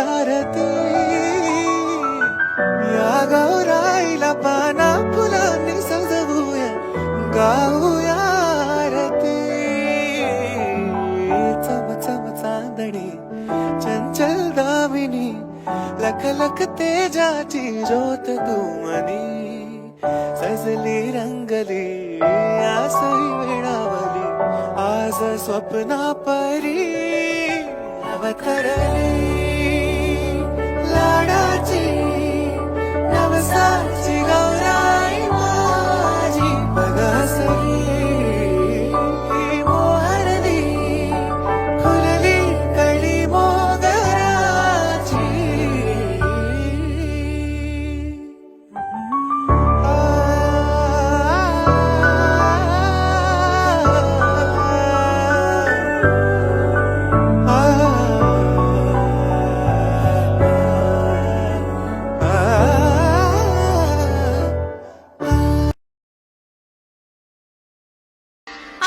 विचारते या गौराईला पाना फुलांनी सजवूया गाऊया आरती चम चम चांदणे चंचल दामिनी लख लख तेजाची ज्योत तू मनी सजली रंगली आसई वेळावली आज स्वप्ना परी अवतरली लाडाची नवसाची गौराई माझी बघसली मोहरली खुलली कळी मोगराची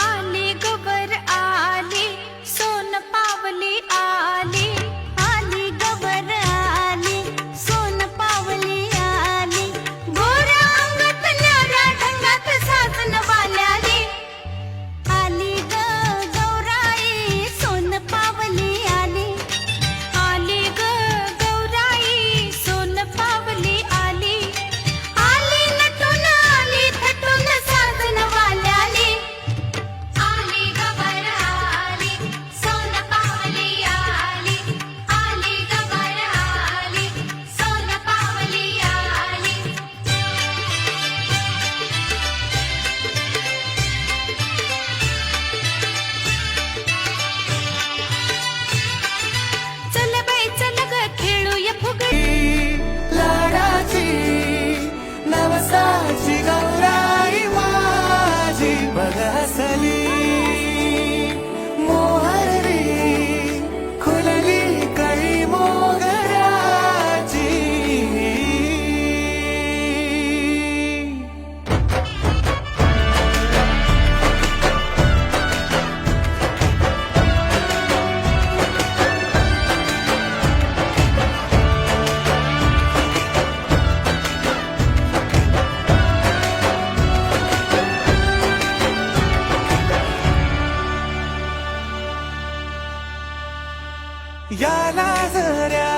आली गवर आली सोन पावली आली आली गवर आली सोन पावली आली गोऱ्या अंगात न्याऱ्या ढंगात साजन वाल्याली आली ग गौराई सोन पावली आली आली ग गौराई सोन पावली आली आली नटून आली थटून साजन वाल्याली आली गवर आली सोन पावली आली आली गवर आली सोन पावली आली चल बाई चल ग खेळूया फुगडी लाडाची नवसाची गौराई माझी बघसली मोहरली खुलली कळी मोगराची याला जऱ्या